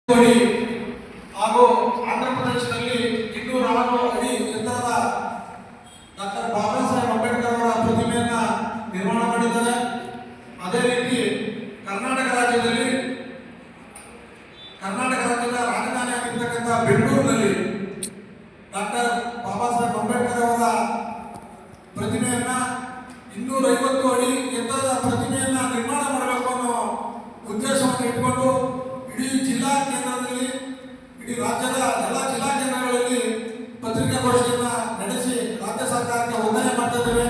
ಹಾಗೂ ಆಂಧ್ರ ಪ್ರದೇಶದಲ್ಲಿ 206 ಅಡಿ ಎತ್ತರದ ಡಾಕ್ಟರ್ ಬಾಬಾ ಸಾಹೇಬ್ ಅಂಬೇಡ್ಕರ್ ಅವರ ಪ್ರತಿಮೆಯನ್ನ ನಿರ್ಮಾಣ ಮಾಡಿದ್ದಾರೆ. ಅದೇ ರೀತಿ ಕರ್ನಾಟಕ ರಾಜ್ಯದ ರಾಜಧಾನಿ ಆಗಿರ್ತಕ್ಕಂಥ ಬೆಂಗಳೂರಿನಲ್ಲಿ ಡಾಕ್ಟರ್ ಬಾಬಾ ಸಾಹೇಬ್ ಅಂಬೇಡ್ಕರ್ ಅವರ ಪ್ರತಿಮೆಯನ್ನ 250 ಅಡಿ ಎತ್ತರದ ಪ್ರತಿಮೆಯನ್ನ ನಿರ್ಮಾಣ ಮಾಡಬೇಕು ಅನ್ನೋ ಉದ್ದೇಶವನ್ನು ಇಟ್ಕೊಂಡು ಇಡೀ ಜಿಲ್ಲಾ ಕೇಂದ್ರದಲ್ಲಿ, ಇಡೀ ರಾಜ್ಯದ ಎಲ್ಲ ಜಿಲ್ಲಾ ಕೇಂದ್ರಗಳಲ್ಲಿ ಪತ್ರಿಕಾಗೋಷ್ಠಿಯನ್ನ ನಡೆಸಿ ರಾಜ್ಯ ಸರ್ಕಾರಕ್ಕೆ ಒತ್ತಾಯ ಮಾಡ್ತಾ ಇದ್ದೇವೆ.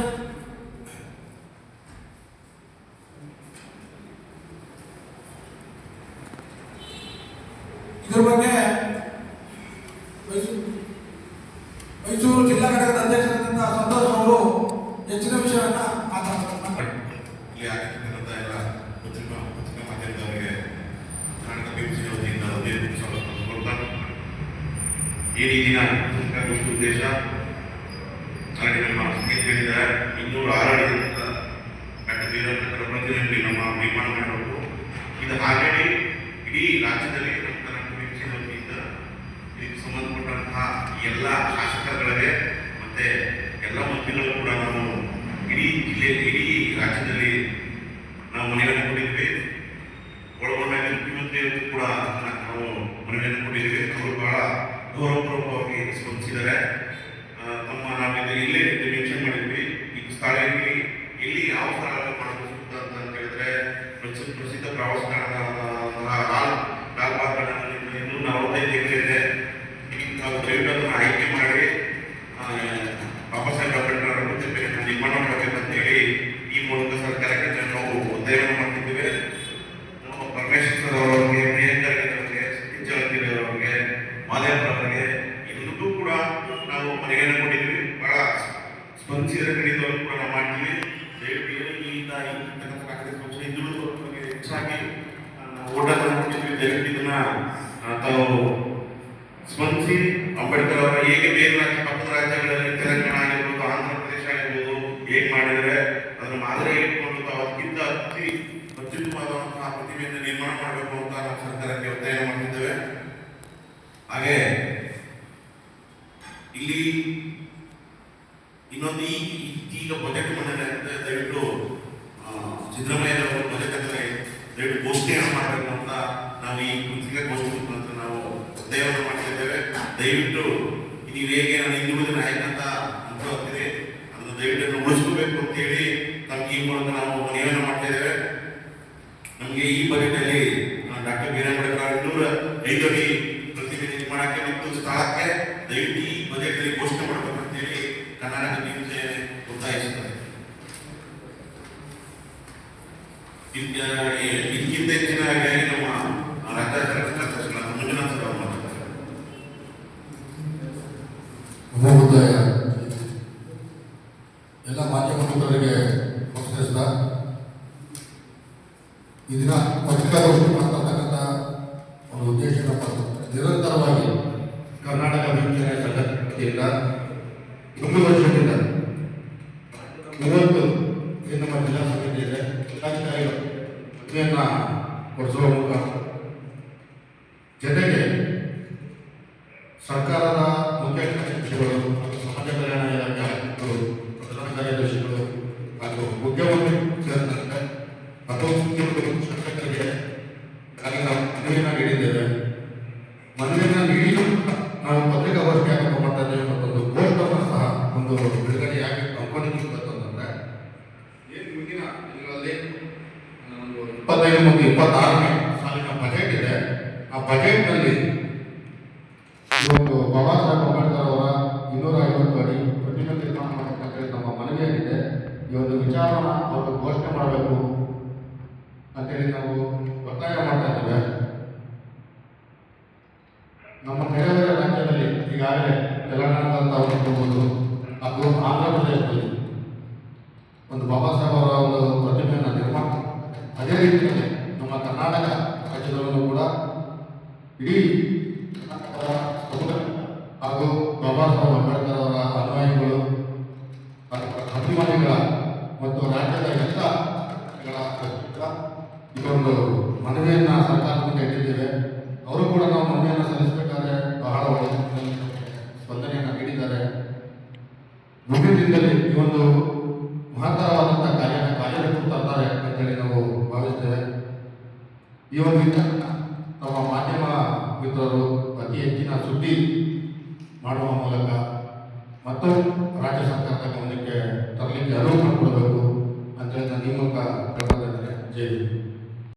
ಇದ್ರ ಬಗ್ಗೆ ಮೈಸೂರು ಜಿಲ್ಲಾ ಘಟಕದ ಅಧ್ಯಕ್ಷರಾದಂತಹ ಸಂತೋಷ್ ಅವರು ಹೆಚ್ಚಿನ ವಿಷಯವನ್ನ ಮಾತಾಡ್ತಾರೆ. ಈ ದಿನ ಪತ್ರಿಕಾಗೋಷ್ಠಿ ಉದ್ದೇಶ ಹಾಗೆ ನಮ್ಮ ಸ್ನೇಹಿತರಿಂದ 206 ಅಡಿ ಡಾಕ್ಟರ್ ವೀರಭದ್ರ ಪ್ರತಿಮೆಯಲ್ಲಿ ನಮ್ಮ ನಿರ್ಮಾಣ ಮಾಡಬೇಕು. ಇದು ಆಲ್ರೆಡಿ ಇಡೀ ರಾಜ್ಯದಲ್ಲಿ ನಮ್ಮ ಕರ್ನಾಟಕ ವತಿಯಿಂದ ಇದಕ್ಕೆ ಸಂಬಂಧಪಟ್ಟಂತಹ ಎಲ್ಲ ಶಾಸಕರುಗಳಿಗೆ ಮತ್ತೆ ಎಲ್ಲ ಮಂತ್ರಿಗಳು ಕೂಡ ನಾವು ಇಡೀ ರಾಜ್ಯದಲ್ಲಿ ನಾವು ಮನೆಯನ್ನು ಕೊಟ್ಟಿದ್ವಿ. ಒಳಗೊಂಡ ಮುಖ್ಯಮಂತ್ರಿಯವರು ಕೂಡ ನಾವು ಮನವಿಯನ್ನು ಕೊಟ್ಟಿದ್ದೀವಿ. ಅವರು ಬಹಳ ಗೌರವಪೂರ್ವಕವಾಗಿ ಸ್ಪಂದಿಸಿದ್ದಾರೆ. ನಾವಿಲ್ಲಿ ಇಲ್ಲೇ ಮೆನ್ಷನ್ ಮಾಡಿದ್ವಿ, ಈ ಸ್ಥಳದಲ್ಲಿ ಎಲ್ಲಿ ಯಾವ ಸ್ಥಳ ಮಾಡಬೇಕು ಅಂತ ಹೇಳಿದ್ರೆ ಪ್ರಸಿದ್ಧ ಪ್ರವಾಸ ಲಾಲ್ಬಾಗ್ ಗಾರ್ಡನ್ 245 ಎಕರೆ ಇದೆ. ನಾವು ದಯವಿಟ್ಟು ಅದನ್ನು ಆಯ್ಕೆ ಮಾಡಿ ಬಾಬಾ ಸಾಹೇಬ್ ಅಂಬೇಡ್ಕರ್ ಅವರ ಪ್ರತಿಮೆಯನ್ನು ನಿರ್ಮಾಣ ಮಾಡಬೇಕಂತೇಳಿ ಈ ಮೂಲಕ ಸರ್ಕಾರಕ್ಕೆ ನಾವು ಒತ್ತಾಯವನ್ನು ಮಾಡ್ತಿದ್ದೇವೆ. ಪರಮೇಶ್ವರ್ ಅವರಿಗೆ, ಪ್ರಿಯಾಂಕಾ ಅವರಿಗೆ, ಸತೀಶ್ ಅವರಿಗೆ, ಮಾದೇವ್ ಅವರಿಗೆ ಎಲ್ಲರಿಗೂ ಕೂಡ ನಾವು ಮನೆಯನ್ನು ಕೊಟ್ಟಿದ್ವಿ. ಬಹಳ ಸ್ಪಂದಿಸಿದ ಕಡಿತವನ್ನು ಕೂಡ ನಾವು ಮಾಡ್ತೀವಿ. ದಯವಿಟ್ಟು ಹಿಂದುಳಿದ ಬಗ್ಗೆ ಹೆಚ್ಚಾಗಿ ಓಟನ್ನು ಕೊಟ್ಟಿದ್ವಿ. ದಯವಿಟ್ಟು ಇದನ್ನ ತಾವು ಸ್ಪಂದಿಸಿ ಅಂಬೇಡ್ಕರ್ ಅವರ ಹೇಗೆ ಬೇರೆ ರಾಜ್ಯ ಪಕ್ಕದ ರಾಜ್ಯಗಳಲ್ಲಿ ತೆಲಂಗಾಣ ಆಗಿರ್ಬೋದು, ಆಂಧ್ರ ಪ್ರದೇಶ ಆಗಿರ್ಬೋದು ಹೇಗೆ ಮಾಡಿದರೆ ಅದನ್ನು ಮಾದರಿ ಇಟ್ಕೊಂಡು ತಾವು ಅದಕ್ಕಿಂತ ಅತ್ಯುತ್ತಮವಾದಂತಹ ಪ್ರತಿಮೆಯನ್ನು ನಿರ್ಮಾಣ ಮಾಡಬೇಕು ಅಂತ ನಾವು ಸರ್ಕಾರಕ್ಕೆ ಒತ್ತಾಯ ಮಾಡ್ತಿದ್ದೇವೆ. ಹಾಗೆ ಇಲ್ಲಿ ಇನ್ನೊಂದು ಈಗ ಬಜೆಟ್ ಮಂಡನೆ ಅಂತ ದಯವಿಟ್ಟು ಸಿದ್ದರಾಮಯ್ಯ ಅವರು ಬಜೆಟ್ ಅಂದರೆ ದಯವಿಟ್ಟು ಘೋಷಣೆಯನ್ನು ಮಾಡಬೇಕು ಅಂತ ನಾವು ಈ ಪತ್ರಿಕಾಗೋಷ್ಠಿ ಮುಖಾಂತರ ನಾವು ಒತ್ತಾಯವನ್ನು ಮಾಡ್ತಿದ್ದೇವೆ. ದಯವಿಟ್ಟು ನೀವು ಹೇಗೆ ನಾನು ಹಿಂದುಳಿದ ನಾಯಕ ಅಂತ ಅಂತಿದೆ ಅದನ್ನು ದಯವಿಟ್ಟು ಉಳಿಸ್ಕೋಬೇಕು ಅಂತೇಳಿ ನಮ್ಗೆ ಈ ಮೂಲಕ ನಾವು ಮನವಿಯನ್ನು ಮಾಡ್ತಾ ಇದ್ದೇವೆ. ನಮಗೆ ಈ ಬಜೆಟಲ್ಲಿ ಡಾಕ್ಟರ್ ಬಿ ಆರ್ ಅಂಬೇಡ್ಕರ್ 205 ಅಡಿ ಪ್ರತಿಮೆ ನಿರ್ಮಾಣಕ್ಕೆ ಮತ್ತು ಸ್ಥಳಕ್ಕೆ ದಯವಿಟ್ಟು ಈ ಬಜೆಟಲ್ಲಿ ಘೋಷಣೆ ಮಾಡಬೇಕು ಅಂತೇಳಿ ಕರ್ನಾಟಕ ನ್ಯೂಸ್ ಒತ್ತಾಯಿಸುತ್ತದೆ. ಇದಕ್ಕಿಂತ ಹೆಚ್ಚಿನಾಗಿ ನಮ್ಮ ರಾಜ್ಯ ಸರ್ಕಾರ ಮಂಜುನಾಥ್ ಅವರು ಮಾತಾಡ್ತಾರೆ. ನಮೋಬುದ್ಧಾಯ. ಎಲ್ಲ ಮಾಧ್ಯಮ ಮಿತ್ರರಿಗೆ ನಮಸ್ಕರಿಸಿದ ಈ ದಿನ ಪತ್ರಿಕಾಗೋಷ್ಠಿ ಮಾಡ್ತಕ್ಕಂಥ ಒಂದು ಉದ್ದೇಶ ನಿರಂತರವಾಗಿ ಕರ್ನಾಟಕ ವಿಜ್ಞಾನ ಸಂಘದಿಂದ 1 ವರ್ಷದಿಂದ 30 ಏನು ನಮ್ಮ ಜಿಲ್ಲಾ ಸಮಿತಿ ಇದೆ ಜಿಲ್ಲಾಧಿಕಾರಿಗಳು ಮದುವೆಯನ್ನು ಕೊಡಿಸುವ ಮೂಲಕ ಜೊತೆಗೆ ಸರ್ಕಾರದ ಮುಖ್ಯ ಕಾರ್ಯದರ್ಶಿಗಳು, ಸಮಾಜ ಕಲ್ಯಾಣ ಇಲಾಖೆ ಆಯುಕ್ತರು, ಪ್ರಧಾನ ಕಾರ್ಯದರ್ಶಿಗಳು ಹಾಗೂ ಮುಖ್ಯಮಂತ್ರಿ ಸೇರಿದಂತೆ ಮತ್ತು ಶಾಸಕರಿಗೆ ನಾವು ಮನವಿಯನ್ನು ನೀಡಿದ್ದೇವೆ. ಮನವಿಯನ್ನು ನೀಡಿಯೂ ನಾವು ಪತ್ರಿಕಾಗೋಷ್ಠಿ ಆರಂಭ ಮಾಡ್ತಾ ಇದ್ದೇವೆ. ಮತ್ತೊಂದು ಪೋಸ್ಟರ್ನ ಸಹ ಒಂದು ಬಿಡುಗಡೆ ಯಾಕೆ ಅನ್ಕೊಂಡಿದ್ದೀವಿ ಅಂತಂದ್ರೆ ಏನು ಮುಂದಿನ ದಿನಗಳಲ್ಲಿ 25 ಮತ್ತು 26ನೇ ಸಾಲಿನ ಬಜೆಟ್ ಇದೆ. ಆ ಬಜೆಟ್ನಲ್ಲಿ ಇವತ್ತು ಬಾಬಾ ಸಾಹೇಬ್ ಅಂಬೇಡ್ಕರ್ ಅವರ 250 ಅಡಿ ಪ್ರತಿಮೆ ನಿರ್ಮಾಣ ಮಾಡಬೇಕಂತೇಳಿ ನಮ್ಮ ಮನವಿಯಾಗಿದೆ. ಈ ಒಂದು ವಿಚಾರವನ್ನು ಅವರು ಘೋಷಣೆ ಮಾಡಬೇಕು ಅಂತೇಳಿ ನಾವು ಒತ್ತಾಯ ಮಾಡ್ತಾ ಇದ್ದೇವೆ. ನಮ್ಮ ನೆರೆಹೊರೆ ರಾಜ್ಯದಲ್ಲಿ ಈಗಾಗಲೇ ತೆಲಂಗಾಣದಂತ ಹೋಗ್ಬೋದು ಹಾಗೂ ಆಂಧ್ರ ಪ್ರದೇಶದಲ್ಲಿ ಒಂದು ಬಾಬಾ ಸಾಹೇಬ್ ಅವರ ಒಂದು ಪ್ರತಿಮೆಯನ್ನು ನಿರ್ಮಾಣ, ಅದೇ ರೀತಿಯಲ್ಲಿ ನಮ್ಮ ಕರ್ನಾಟಕ ರಾಜ್ಯದಲ್ಲೂ ಕೂಡ ಇಡೀ ಕರ್ನಾಟಕದ ಸಮುದಾಯ ಹಾಗೂ ಬಾಬಾ ಸಾಹೇಬ್ ಅಂಬೇಡ್ಕರ್ ಅವರ ಅನುಯಾಯಿಗಳು, ಅಭಿಮಾನಿಗಳ ಮತ್ತು ರಾಜ್ಯದ ಎಲ್ಲ ಇದೊಂದು ಮನವಿಯನ್ನು ಸರ್ಕಾರದ ಮುಂದೆ ಇಟ್ಟಿದ್ದೇವೆ. ಅವರು ಕೂಡ ದಿನದಲ್ಲಿ ಈ ಒಂದು ಮಹತ್ತರವಾದಂಥ ಕಾರ್ಯರೂಪಕ್ಕೆ ತರ್ತಾರೆ ಅಂತೇಳಿ ನಾವು ಭಾವಿಸ್ತೇವೆ. ಈ ಒಂದು ವಿಚಾರ ನಮ್ಮ ಮಾಧ್ಯಮ ಮಿತ್ರರು ಅತಿ ಹೆಚ್ಚಿನ ಸುದ್ದಿ ಮಾಡುವ ಮೂಲಕ ಮತ್ತು ರಾಜ್ಯ ಸರ್ಕಾರದ ಗಮನಕ್ಕೆ ತರಲಿಕ್ಕೆ ಅರಿವು ಮಾಡಿಕೊಡಬೇಕು ಅಂತೇಳಿ ನಾನು ಈ ಮೂಲಕ ಕೇಳ್ಕೊಳ್ತಾ ಇದ್ದೇನೆ. ಜೈ ಹಿಂದ್.